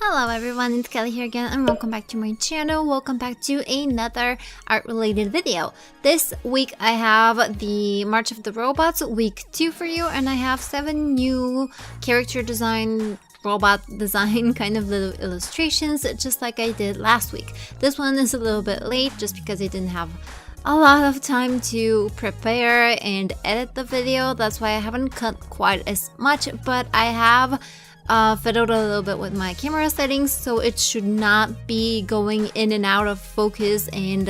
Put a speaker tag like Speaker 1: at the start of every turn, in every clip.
Speaker 1: Hello everyone, it's Kelly here again and welcome back to my channel. Welcome back to another art related video. This week I have the March of the Robots week 2 for you, and I have 7 new character design, robot design kind of little illustrations, just like I did last week. This one is a little bit late just because I didn't have a lot of time to prepare and edit the video. That's why I haven't cut quite as much, but I have fiddled a little bit with my camera settings, so it should not be going in and out of focus and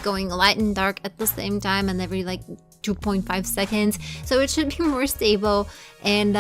Speaker 1: going light and dark at the same time and every like 2.5 seconds. So it should be more stable and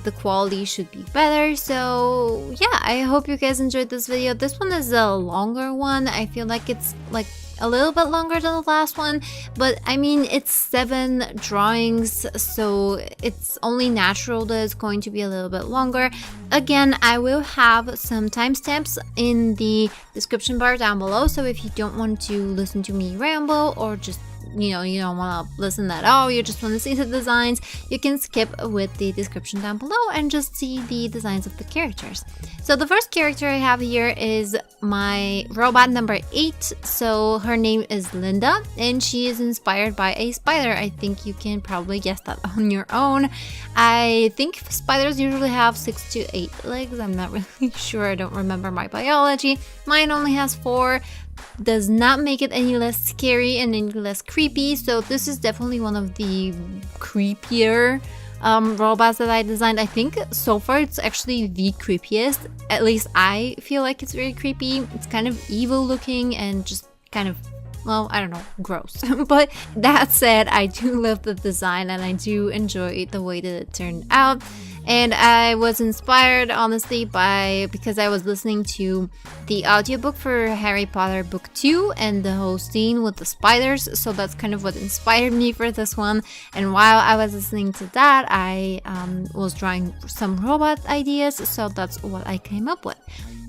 Speaker 1: the quality should be better. So yeah, I hope you guys enjoyed this video. This one is a longer one. I feel like it's like a little bit longer than the last one, but I mean it's 7 drawings, so it's only natural that it's going to be a little bit longer. Again, I will have some timestamps in the description bar down below, so if you don't want to listen to me ramble, or just you don't want to listen at all, you just want to see the designs, you can skip with the description down below and just see the designs of the characters. So the first character I have here is my robot number 8. So her name is Linda and she is inspired by a spider. I think you can probably guess that on your own. I think spiders usually have 6 to 8 legs. I'm not really sure. I don't remember my biology. Mine only has 4. Does not make it any less scary and any less creepy, so this is definitely one of the creepier robots that I designed. I think so far it's actually the creepiest. At least I feel like it's very creepy. It's kind of evil looking and just kind of, well, I don't know, gross. But that said, I do love the design and I do enjoy the way that it turned out. And I was inspired, honestly, because I was listening to the audiobook for Harry Potter Book 2 and the whole scene with the spiders. So that's kind of what inspired me for this one. And while I was listening to that, I was drawing some robot ideas. So that's what I came up with.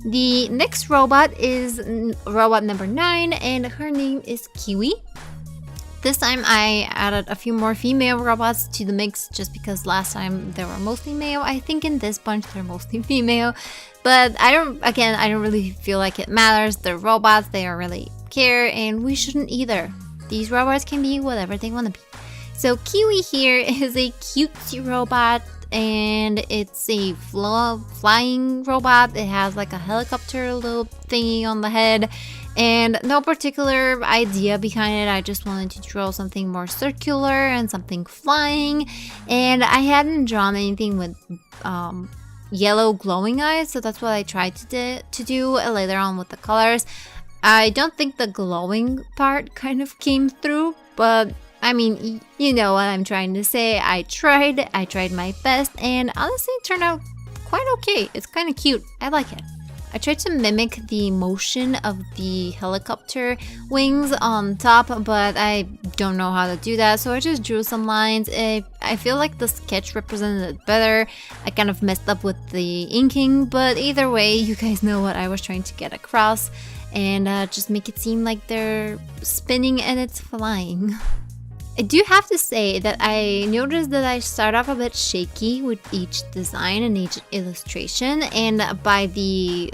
Speaker 1: The next robot is robot number 9, and her name is Kiwi. This time I added a few more female robots to the mix just because last time they were mostly male. I think in this bunch they're mostly female, but I don't really feel like it matters. They're robots, they don't really care, and we shouldn't either. These robots can be whatever they want to be. So Kiwi here is a cutesy robot, and it's a flying robot. It has like a helicopter little thingy on the head, and no particular idea behind it. I just wanted to draw something more circular and something flying, and I hadn't drawn anything with yellow glowing eyes, so that's what I tried to do later on with the colors. I don't think the glowing part kind of came through, but I mean, you know what I'm trying to say. I tried my best, and honestly it turned out quite okay. It's kind of cute. I like it. I tried to mimic the motion of the helicopter wings on top, but I don't know how to do that, so I just drew some lines. I feel like the sketch represented it better. I kind of messed up with the inking, but either way, you guys know what I was trying to get across, and just make it seem like they're spinning and it's flying. I do have to say that I noticed that I start off a bit shaky with each design and each illustration, and by the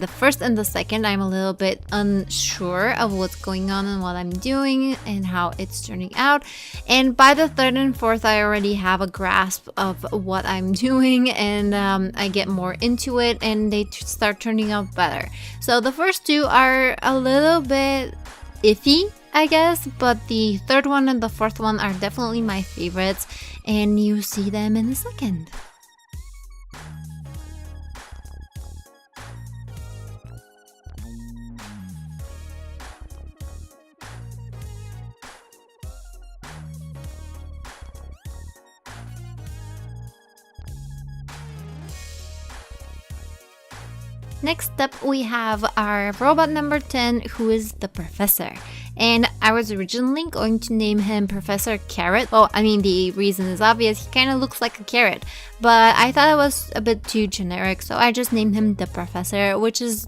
Speaker 1: first and the second I'm a little bit unsure of what's going on and what I'm doing and how it's turning out, and by the third and fourth I already have a grasp of what I'm doing, and I get more into it and they start turning out better. So the first 2 are a little bit iffy, I guess, but the third one and the fourth one are definitely my favorites, and you see them in a second. Next up, we have our robot number 10, who is the Professor. And I was originally going to name him Professor Carrot. Well, I mean, the reason is obvious. He kind of looks like a carrot. But I thought it was a bit too generic, so I just named him the Professor, which is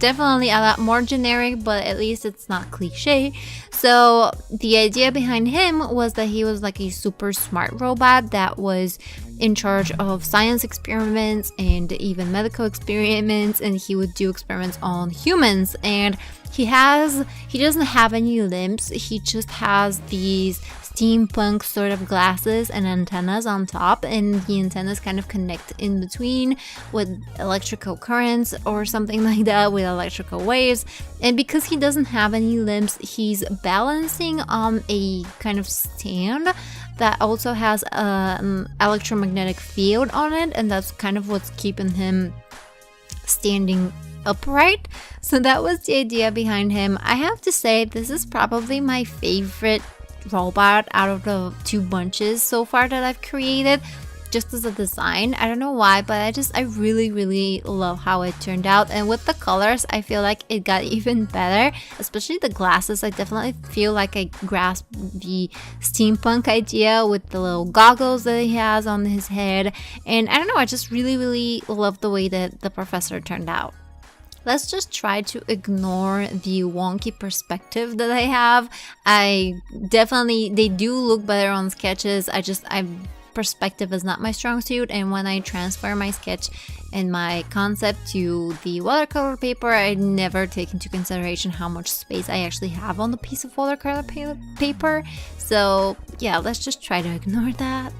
Speaker 1: definitely a lot more generic, but at least it's not cliche. So the idea behind him was that he was like a super smart robot that was in charge of science experiments and even medical experiments, and he would do experiments on humans. And he doesn't have any limbs, he just has these steampunk sort of glasses and antennas on top, and the antennas kind of connect in between with electrical currents or something like that, with electrical waves. And because he doesn't have any limbs, he's balancing on a kind of stand that also has an electromagnetic field on it, and that's kind of what's keeping him standing upright. So that was the idea behind him. I have to say, this is probably my favorite robot out of the two bunches so far that I've created, just as a design. I don't know why, but I really love how it turned out. And with the colors, I feel like it got even better, especially the glasses. I definitely feel like I grasped the steampunk idea with the little goggles that he has on his head. And I don't know, I just really love the way that the professor turned out. Let's just try to ignore the wonky perspective that I have. They do look better on sketches. Perspective is not my strong suit, and when I transfer my sketch and my concept to the watercolor paper, I never take into consideration how much space I actually have on the piece of watercolor paper. So yeah, let's just try to ignore that.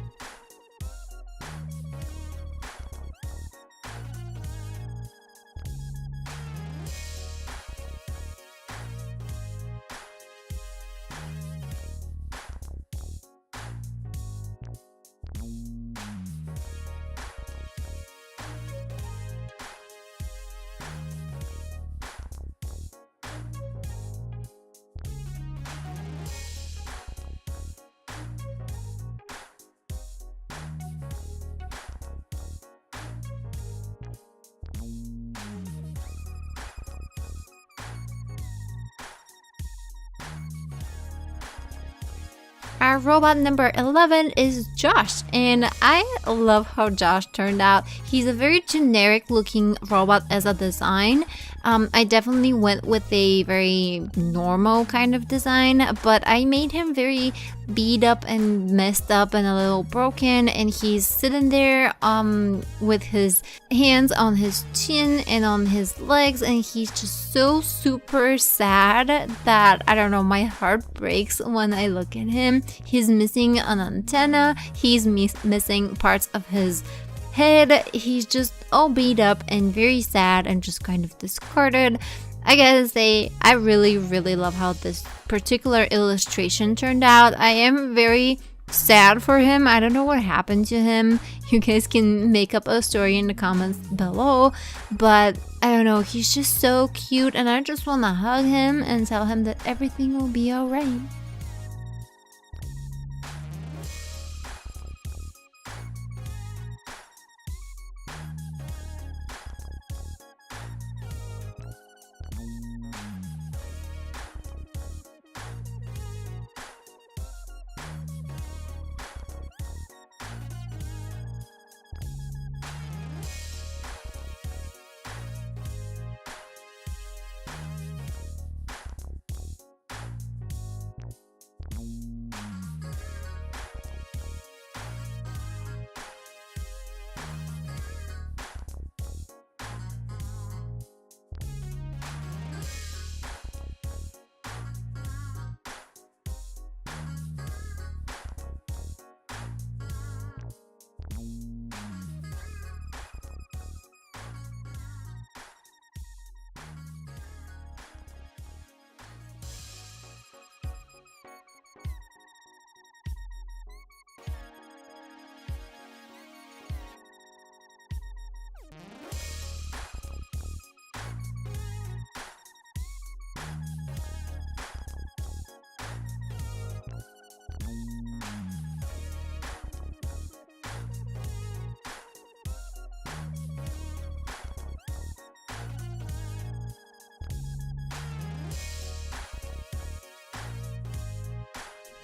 Speaker 1: Our robot number 11 is Josh, and I love how Josh turned out. He's a very generic looking robot as a design. I definitely went with a very normal kind of design, but I made him very beat up and messed up and a little broken, and he's sitting there with his hands on his chin and on his legs, and he's just so super sad that, I don't know, my heart breaks when I look at him. He's missing an antenna, he's missing parts of his head, he's just all beat up and very sad and just kind of discarded. I gotta say, I really love how this particular illustration turned out. I am very sad for him. I don't know what happened to him. You guys can make up a story in the comments below, but I don't know, he's just so cute, and I just want to hug him and tell him that everything will be alright.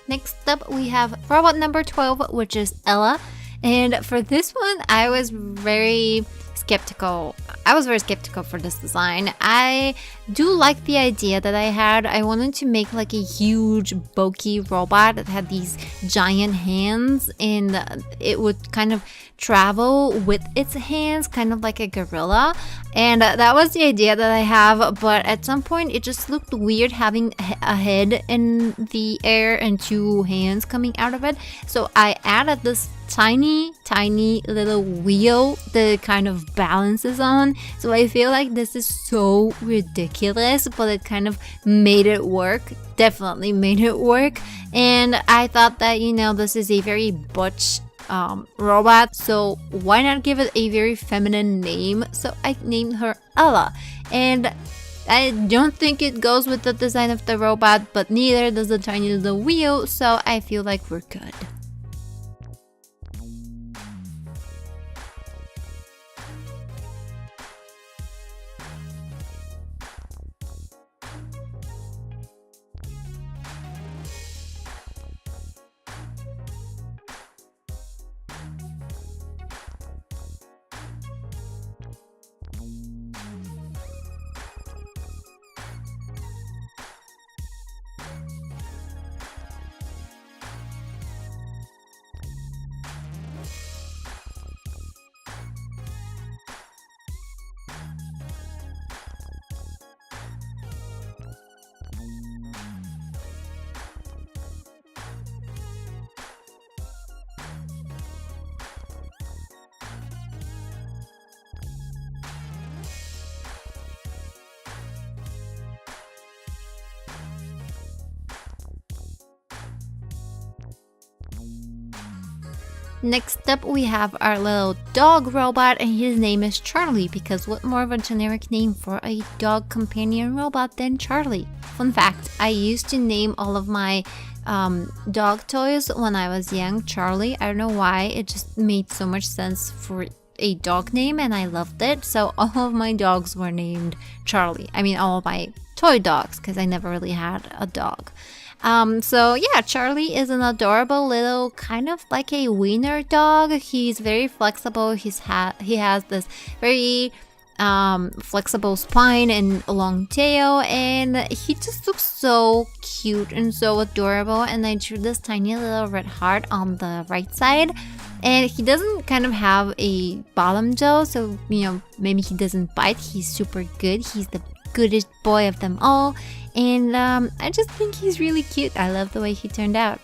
Speaker 1: Next up, we have robot number 12, which is Ella. And for this one, I was very skeptical. I was very skeptical for this design. I do like the idea that I had. I wanted to make like a huge bulky robot that had these giant hands, and it would kind of travel with its hands, kind of like a gorilla. And that was the idea that I have, but at some point it just looked weird having a head in the air and two hands coming out of it. So I added this tiny little wheel that kind of balances on. So I feel like this is so ridiculous, but it kind of made it work. Definitely made it work. And I thought that, you know, this is a very butch robot, so why not give it a very feminine name? So I named her Ella, and I don't think it goes with the design of the robot, but neither does the tiny little wheel, so I feel like we're good. Next up, we have our little dog robot, and his name is Charlie, because what more of a generic name for a dog companion robot than Charlie? Fun fact, I used to name all of my dog toys when I was young Charlie. I don't know why, it just made so much sense for a dog name and I loved it. So all of my dogs were named Charlie. I mean, all of my toy dogs, because I never really had a dog. So yeah, Charlie is an adorable little kind of like a wiener dog. He's very flexible. He has this very flexible spine and long tail, and he just looks so cute and so adorable. And I drew this tiny little red heart on the right side, and he doesn't kind of have a bottom jaw, so you know, maybe he doesn't bite. He's super good. He's the goodest boy of them all, and I just think he's really cute. I love the way he turned out.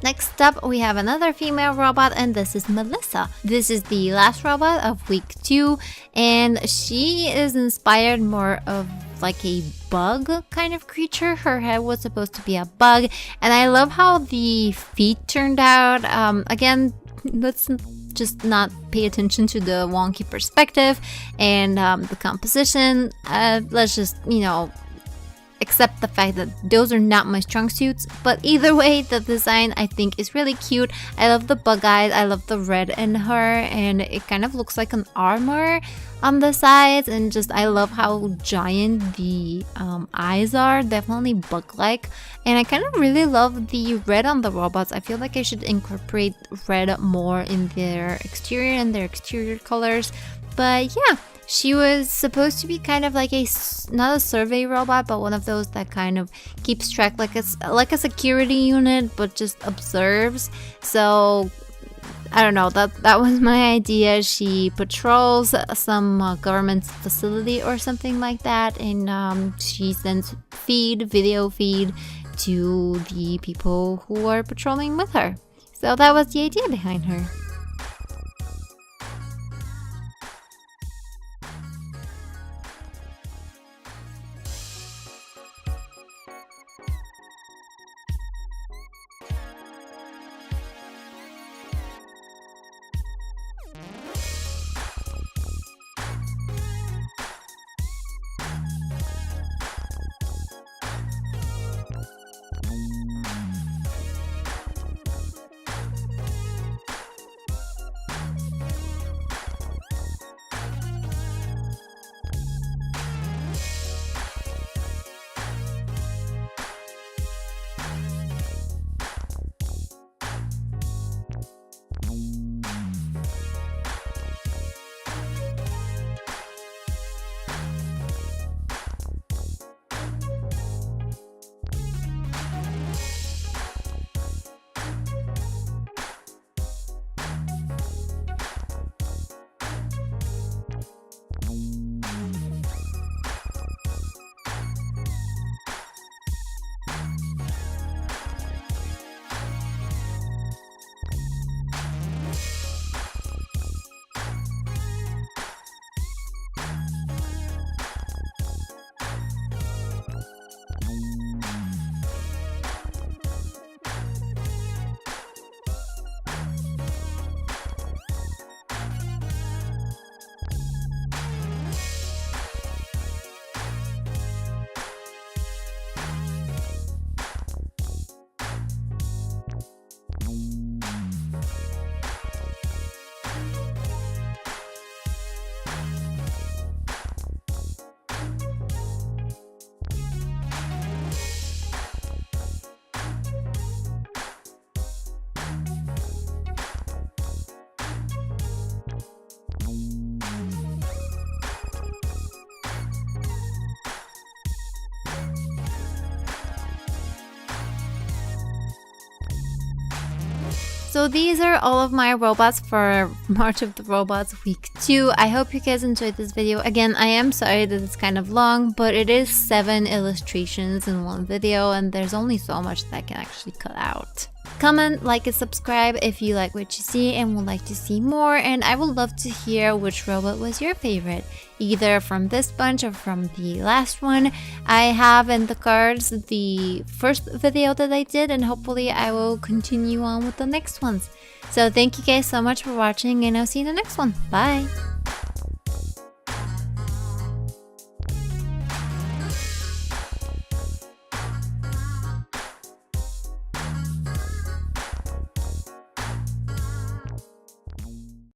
Speaker 1: Next up, we have another female robot, and this is Melissa. This is the last robot of week 2, and she is inspired more of like a bug kind of creature. Her head was supposed to be a bug, and I love how the feet turned out. Again, let's just not pay attention to the wonky perspective and the composition. Let's just, you know, accept the fact that those are not my strong suits. But either way, the design I think is really cute. I love the bug eyes, I love the red in her, and it kind of looks like an armor on the sides, and just I love how giant the eyes are, definitely bug-like. And I kind of really love the red on the robots. I feel like I should incorporate red more in their exterior and their exterior colors. But yeah, She was supposed to be kind of like not a survey robot, but one of those that kind of keeps track like a security unit, but just observes. So I don't know, that was my idea. She patrols some government facility or something like that, and she sends video feed to the people who are patrolling with her. So that was the idea behind her. So these are all of my robots for March of the Robots week 2. I hope you guys enjoyed this video. Again, I am sorry that it's kind of long, but it is 7 illustrations in one video and there's only so much that I can actually cut out. Comment, like, and subscribe if you like what you see and would like to see more, and I would love to hear which robot was your favorite, either from this bunch or from the last one. I have in the cards the first video that I did, and hopefully I will continue on with the next ones. So thank you guys so much for watching, and I'll see you in the next one. Bye!